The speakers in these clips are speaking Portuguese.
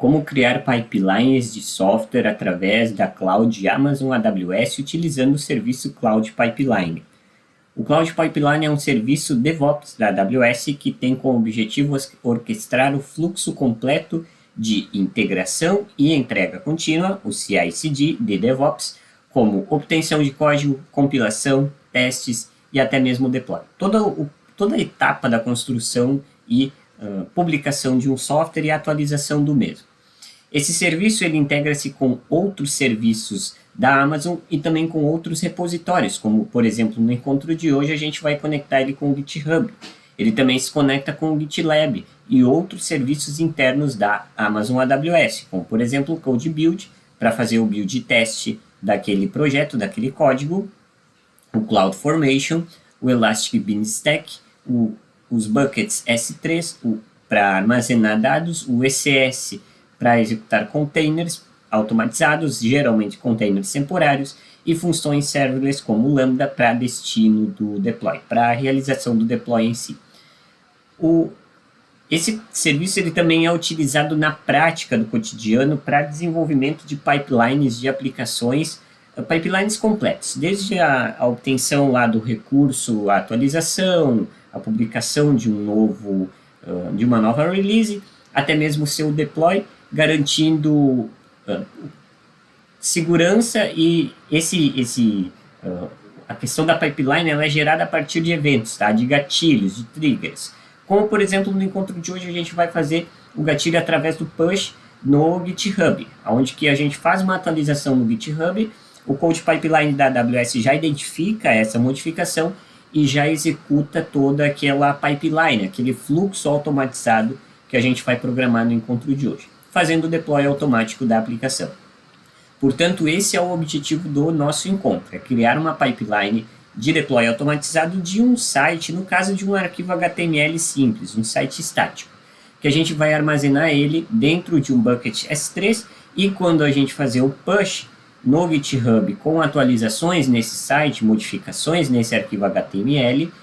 Como criar pipelines de software através da cloud Amazon AWS utilizando o serviço Cloud Pipeline. O Cloud Pipeline é um serviço DevOps da AWS que tem como objetivo orquestrar o fluxo completo de integração e entrega contínua, o CI/CD de DevOps, como obtenção de código, compilação, testes e até mesmo deploy. Toda a etapa da construção e publicação de um software e atualização do mesmo. Esse serviço ele integra-se com outros serviços da Amazon e também com outros repositórios, como, por exemplo, no encontro de hoje a gente vai conectar ele com o GitHub. Ele também se conecta com o GitLab e outros serviços internos da Amazon AWS, como, por exemplo, o Code Build, para fazer o build teste daquele projeto, daquele código, o CloudFormation, o Elastic Beanstalk, os buckets S3 para armazenar dados, o ECS para executar containers automatizados, geralmente containers temporários, e funções serverless como Lambda para destino do deploy, para a realização do deploy em si. Esse serviço ele também é utilizado na prática do cotidiano para desenvolvimento de pipelines de aplicações, pipelines completos, desde a obtenção lá do recurso, a atualização, a publicação de de uma nova release, até mesmo o seu deploy, garantindo segurança e a questão da pipeline ela é gerada a partir de eventos, tá? De gatilhos, de triggers. Como, por exemplo, no encontro de hoje a gente vai fazer o gatilho através do push no GitHub, onde que a gente faz uma atualização no GitHub, o Code Pipeline da AWS já identifica essa modificação e já executa toda aquela pipeline, aquele fluxo automatizado que a gente vai programar no encontro de hoje, fazendo o deploy automático da aplicação. Portanto, esse é o objetivo do nosso encontro, é criar uma pipeline de deploy automatizado de um site, no caso de um arquivo HTML simples, um site estático, que a gente vai armazenar ele dentro de um bucket S3 e quando a gente fazer o push no GitHub com atualizações nesse site, modificações nesse arquivo HTML,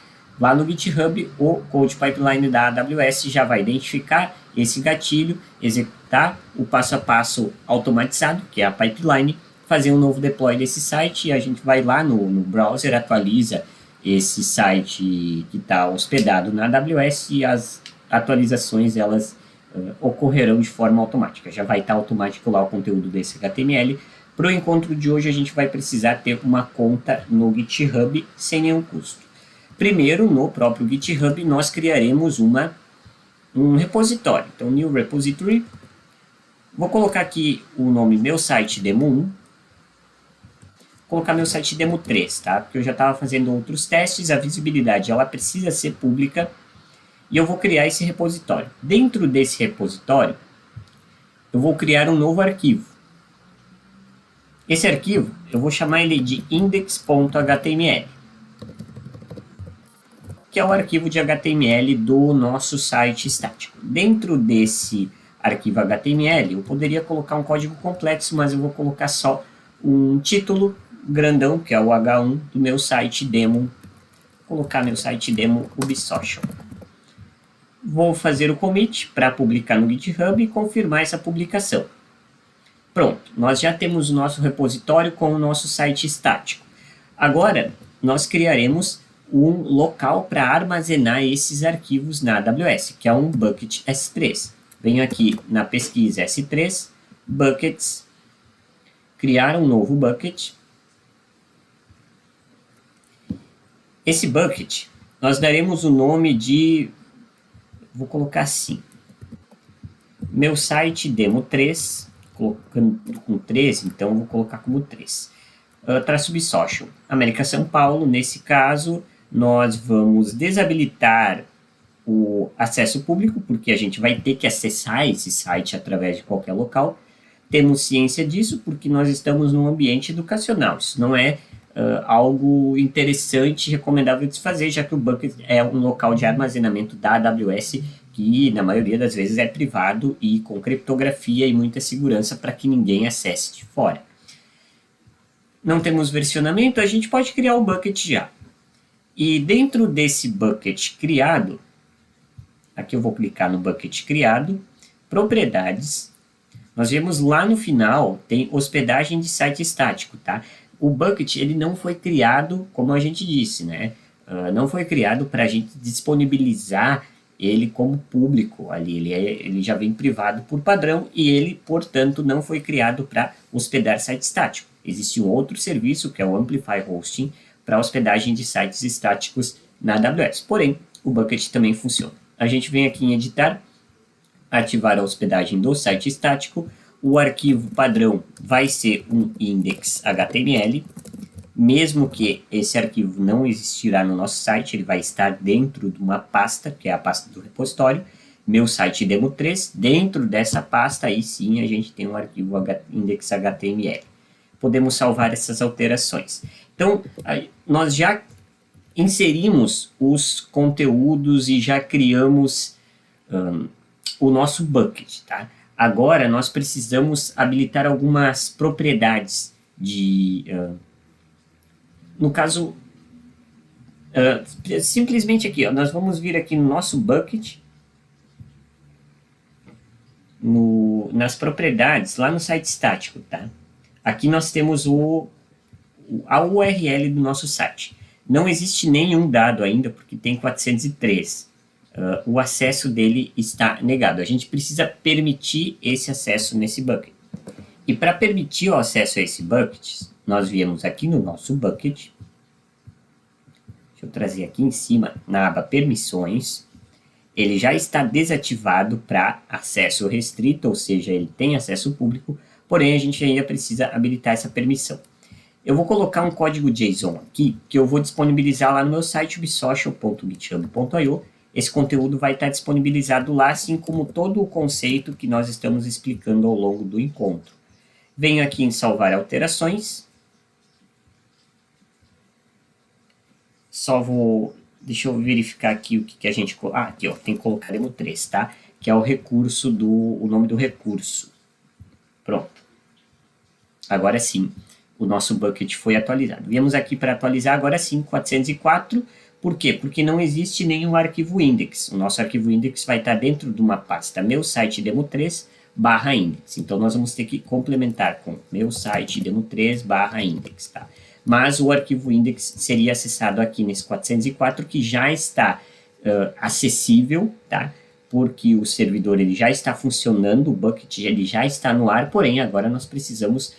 lá no GitHub, o Code Pipeline da AWS já vai identificar esse gatilho, executar o passo a passo automatizado, que é a pipeline, fazer um novo deploy desse site e a gente vai lá no browser, atualiza esse site que está hospedado na AWS e as atualizações elas ocorrerão de forma automática. Já vai estar automático lá o conteúdo desse HTML. Para o encontro de hoje a gente vai precisar ter uma conta no GitHub sem nenhum custo. Primeiro, no próprio GitHub, nós criaremos um repositório. Então, New Repository. Vou colocar aqui o nome meu site Demo 1. Vou colocar meu site Demo 3, tá? Porque eu já estava fazendo outros testes, a visibilidade ela precisa ser pública. E eu vou criar esse repositório. Dentro desse repositório, eu vou criar um novo arquivo. Esse arquivo, eu vou chamar ele de index.html. Que é o arquivo de HTML do nosso site estático. Dentro desse arquivo HTML, eu poderia colocar um código complexo, mas eu vou colocar só um título grandão, que é o H1 do meu site demo. Vou colocar meu site demo Ubsocial. Vou fazer o commit para publicar no GitHub e confirmar essa publicação. Pronto, nós já temos o nosso repositório com o nosso site estático. Agora, nós criaremos um local para armazenar esses arquivos na AWS, que é um bucket S3. Venho aqui na pesquisa S3, buckets, criar um novo bucket. Esse bucket, nós daremos o nome de, vou colocar assim, meu site demo 3, colocando com 3, então vou colocar como 3. Traço Ubsocial, América São Paulo, nesse caso, nós vamos desabilitar o acesso público, porque a gente vai ter que acessar esse site através de qualquer local. Temos ciência disso porque nós estamos num ambiente educacional. Isso não é algo interessante e recomendável de se fazer, já que o bucket é um local de armazenamento da AWS que, na maioria das vezes, é privado e com criptografia e muita segurança para que ninguém acesse de fora. Não temos versionamento, a gente pode criar o bucket já. E dentro desse bucket criado, aqui eu vou clicar no bucket criado, propriedades, nós vemos lá no final, tem hospedagem de site estático, tá? O bucket, ele não foi criado, como a gente disse, né? Não foi criado para a gente disponibilizar ele como público ali, ele já vem privado por padrão e ele, portanto, não foi criado para hospedar site estático. Existe um outro serviço, que é o Amplify Hosting, para hospedagem de sites estáticos na AWS. Porém, o bucket também funciona. A gente vem aqui em editar, ativar a hospedagem do site estático, o arquivo padrão vai ser um index.html, mesmo que esse arquivo não existirá no nosso site, ele vai estar dentro de uma pasta, que é a pasta do repositório, meu site demo 3, dentro dessa pasta, aí sim a gente tem um arquivo index.html. Podemos salvar essas alterações. Então, nós já inserimos os conteúdos e já criamos o nosso bucket, tá? Agora, nós precisamos habilitar algumas propriedades de... no caso, simplesmente aqui, ó, nós vamos vir aqui no nosso bucket, nas propriedades, lá no site estático, tá? Aqui nós temos a URL do nosso site. Não existe nenhum dado ainda, porque tem 403. O acesso dele está negado. A gente precisa permitir esse acesso nesse bucket. E para permitir o acesso a esse bucket, nós viemos aqui no nosso bucket. Deixa eu trazer aqui em cima, na aba permissões. Ele já está desativado para acesso restrito, ou seja, ele tem acesso público, porém a gente ainda precisa habilitar essa permissão. Eu vou colocar um código JSON aqui, que eu vou disponibilizar lá no meu site, ubsocial.github.io. Esse conteúdo vai estar disponibilizado lá, assim como todo o conceito que nós estamos explicando ao longo do encontro. Venho aqui em salvar alterações. Só vou... Deixa eu verificar aqui o que a gente... aqui, ó, tem que colocar demo 3, tá? Que é o recurso o nome do recurso. Pronto. Agora sim, o nosso bucket foi atualizado. Viemos aqui para atualizar, agora sim, 404. Por quê? Porque não existe nenhum arquivo index. O nosso arquivo index vai estar dentro de uma pasta meu site demo 3 /index. Então, nós vamos ter que complementar com meu site demo 3 /index, tá? Mas o arquivo index seria acessado aqui nesse 404, que já está acessível, tá? Porque o servidor ele já está funcionando, o bucket ele já está no ar, porém agora nós precisamos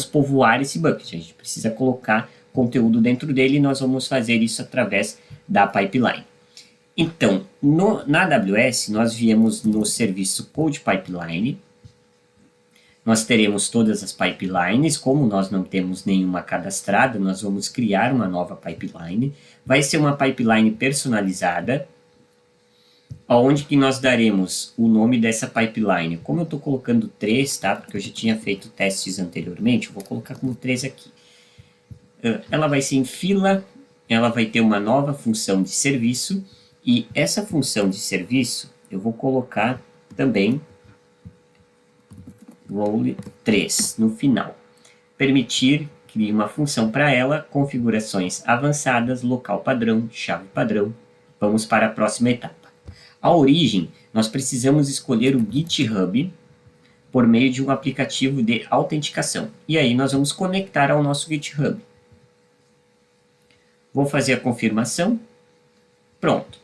povoar esse bucket, a gente precisa colocar conteúdo dentro dele e nós vamos fazer isso através da pipeline. Então, na AWS nós viemos no serviço Code Pipeline, nós teremos todas as pipelines, como nós não temos nenhuma cadastrada, nós vamos criar uma nova pipeline, vai ser uma pipeline personalizada, onde que nós daremos o nome dessa pipeline. Como eu estou colocando 3, tá? Porque eu já tinha feito testes anteriormente, eu vou colocar como 3 aqui. Ela vai ser em fila, ela vai ter uma nova função de serviço, e essa função de serviço eu vou colocar também role 3 no final. Permitir, crie uma função para ela, configurações avançadas, local padrão, chave padrão. Vamos para a próxima etapa. A origem, nós precisamos escolher o GitHub por meio de um aplicativo de autenticação. E aí nós vamos conectar ao nosso GitHub. Vou fazer a confirmação. Pronto.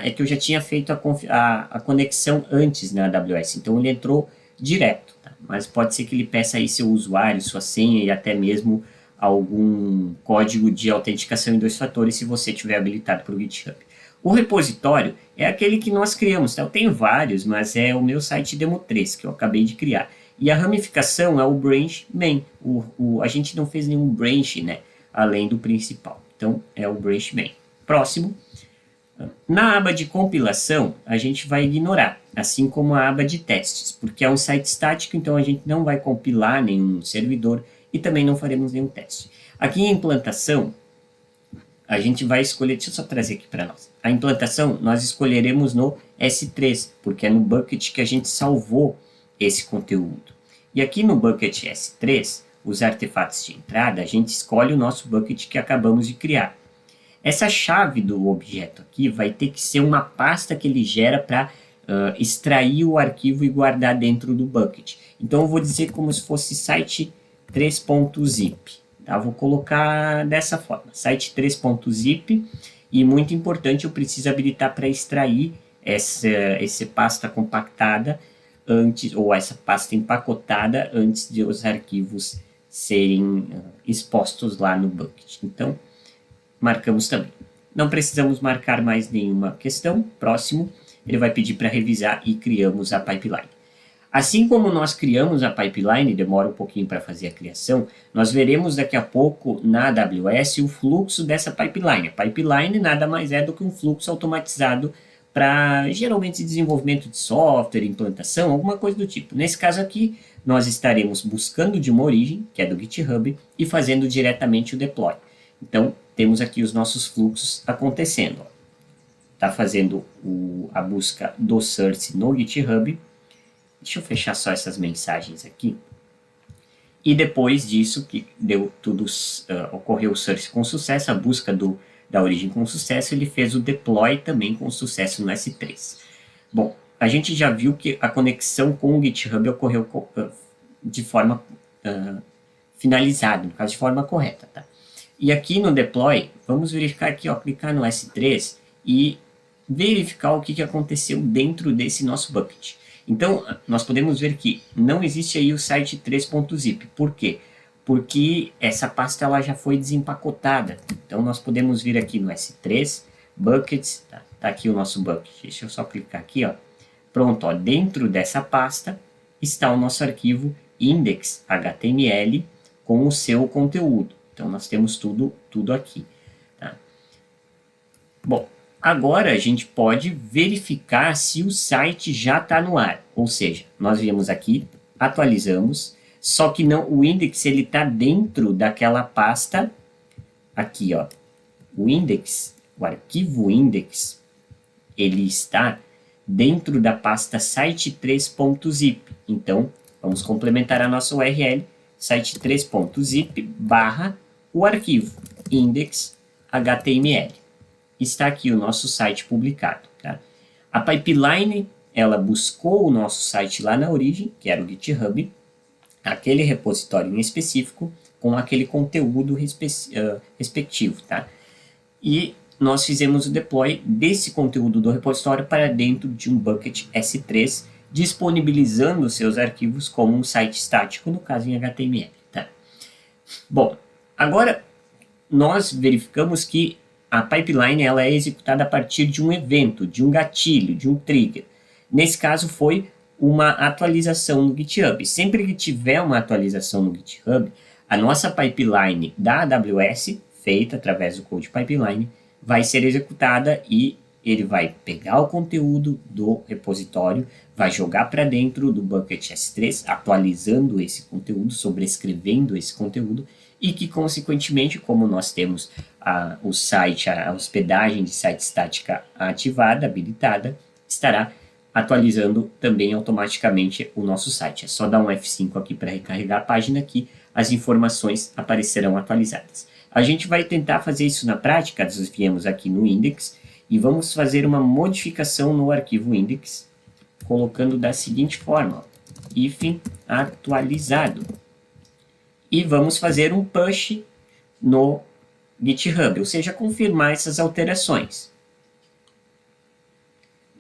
É que eu já tinha feito a conexão antes na AWS, então ele entrou direto. Tá? Mas pode ser que ele peça aí seu usuário, sua senha e até mesmo algum código de autenticação em 2 fatores se você tiver habilitado para o GitHub. O repositório é aquele que nós criamos, tá? Eu tenho vários, mas é o meu site demo 3 que eu acabei de criar. E a ramificação é o branch main. A gente não fez nenhum branch, né, além do principal. Então, é o branch main. Próximo. Na aba de compilação, a gente vai ignorar, assim como a aba de testes, porque é um site estático, então a gente não vai compilar nenhum servidor e também não faremos nenhum teste. Aqui em implantação, a gente vai escolher, deixa eu só trazer aqui para nós. A implantação, nós escolheremos no S3, porque é no bucket que a gente salvou esse conteúdo. E aqui no bucket S3, os artefatos de entrada, a gente escolhe o nosso bucket que acabamos de criar. Essa chave do objeto aqui vai ter que ser uma pasta que ele gera para extrair o arquivo e guardar dentro do bucket. Então eu vou dizer como se fosse site 3.zip. Tá? Vou colocar dessa forma, site 3.zip, e muito importante, eu preciso habilitar para extrair essa pasta compactada antes, ou essa pasta empacotada antes de os arquivos serem expostos lá no bucket. Então, marcamos também. Não precisamos marcar mais nenhuma questão. Próximo, ele vai pedir para revisar e criamos a pipeline. Assim como nós criamos a pipeline, demora um pouquinho para fazer a criação, nós veremos daqui a pouco na AWS o fluxo dessa pipeline. A pipeline nada mais é do que um fluxo automatizado para, geralmente, desenvolvimento de software, implantação, alguma coisa do tipo. Nesse caso aqui, nós estaremos buscando de uma origem, que é do GitHub, e fazendo diretamente o deploy. Então, temos aqui os nossos fluxos acontecendo. Está fazendo a busca do search no GitHub. Deixa eu fechar só essas mensagens aqui. E depois disso, que deu tudo, ocorreu o search com sucesso, a busca da origem com sucesso, ele fez o deploy também com sucesso no S3. Bom, a gente já viu que a conexão com o GitHub ocorreu de forma finalizada, no caso de forma correta, tá? E aqui no deploy, vamos verificar aqui, ó, clicar no S3 e verificar o que aconteceu dentro desse nosso bucket. Então, nós podemos ver que não existe aí o site 3.zip. Por quê? Porque essa pasta ela já foi desempacotada. Então, nós podemos vir aqui no S3, buckets, tá aqui o nosso bucket. Deixa eu só clicar aqui, ó. Pronto, ó, dentro dessa pasta está o nosso arquivo index.html com o seu conteúdo. Então, nós temos tudo aqui. Tá? Bom, agora a gente pode verificar se o site já está no ar. Ou seja, nós viemos aqui, atualizamos, só que não, o index ele está dentro daquela pasta aqui, ó. O index, o arquivo index, ele está dentro da pasta site3.zip. Então, vamos complementar a nossa URL, site3.zip barra o arquivo index.html. Está aqui o nosso site publicado. Tá? A pipeline, ela buscou o nosso site lá na origem, que era o GitHub, aquele repositório em específico, com aquele conteúdo respectivo. Tá? E nós fizemos o deploy desse conteúdo do repositório para dentro de um bucket S3, disponibilizando seus arquivos como um site estático, no caso em HTML. Tá? Bom, agora nós verificamos que a pipeline ela é executada a partir de um evento, de um gatilho, de um trigger. Nesse caso foi uma atualização no GitHub. Sempre que tiver uma atualização no GitHub, a nossa pipeline da AWS, feita através do Code Pipeline, vai ser executada e ele vai pegar o conteúdo do repositório, vai jogar para dentro do bucket S3, atualizando esse conteúdo, sobrescrevendo esse conteúdo, e que, consequentemente, como nós temos o site, a hospedagem de site estática ativada, habilitada, estará atualizando também automaticamente o nosso site. É só dar um F5 aqui para recarregar a página que as informações aparecerão atualizadas. A gente vai tentar fazer isso na prática, nós viemos aqui no index, e vamos fazer uma modificação no arquivo index, colocando da seguinte forma, hífen atualizado. E vamos fazer um push no GitHub, ou seja, confirmar essas alterações.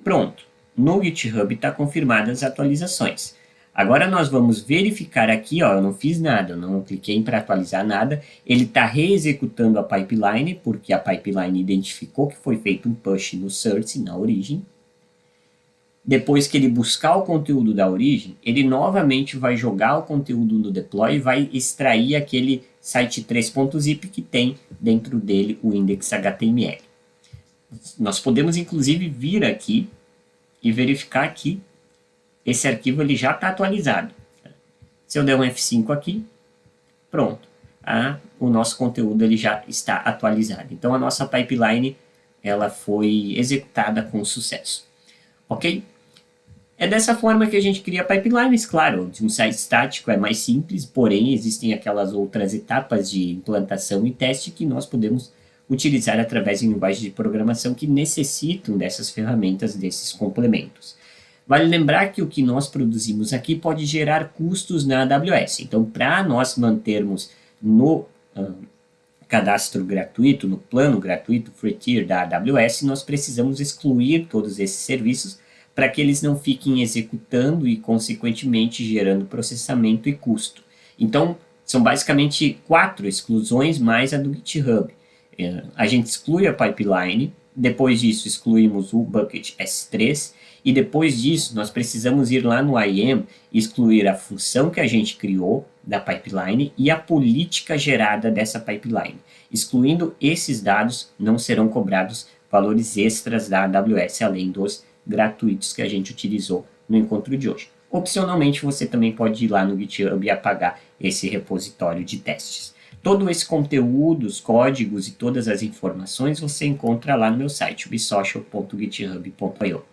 Pronto, no GitHub está confirmadas as atualizações. Agora nós vamos verificar aqui, ó, eu não fiz nada, eu não cliquei para atualizar nada, ele está reexecutando a pipeline, porque a pipeline identificou que foi feito um push no search, na origem. Depois que ele buscar o conteúdo da origem, ele novamente vai jogar o conteúdo no deploy e vai extrair aquele site 3.zip que tem dentro dele o index.html. Nós podemos inclusive vir aqui e verificar que esse arquivo ele já está atualizado. Se eu der um F5 aqui, pronto. O nosso conteúdo ele já está atualizado. Então a nossa pipeline ela foi executada com sucesso. Ok? É dessa forma que a gente cria pipelines, claro, de um site estático é mais simples, porém existem aquelas outras etapas de implantação e teste que nós podemos utilizar através de linguagens de programação que necessitam dessas ferramentas, desses complementos. Vale lembrar que o que nós produzimos aqui pode gerar custos na AWS. Então, para nós mantermos no cadastro gratuito, no plano gratuito Free Tier da AWS, nós precisamos excluir todos esses serviços para que eles não fiquem executando e, consequentemente, gerando processamento e custo. Então, são basicamente 4 exclusões mais a do GitHub. A gente exclui a pipeline, depois disso excluímos o bucket S3, e depois disso nós precisamos ir lá no IAM e excluir a função que a gente criou da pipeline e a política gerada dessa pipeline. Excluindo esses dados, não serão cobrados valores extras da AWS, além dos gratuitos que a gente utilizou no encontro de hoje. Opcionalmente, você também pode ir lá no GitHub e apagar esse repositório de testes. Todo esse conteúdo, os códigos e todas as informações você encontra lá no meu site, ubsocial.github.io.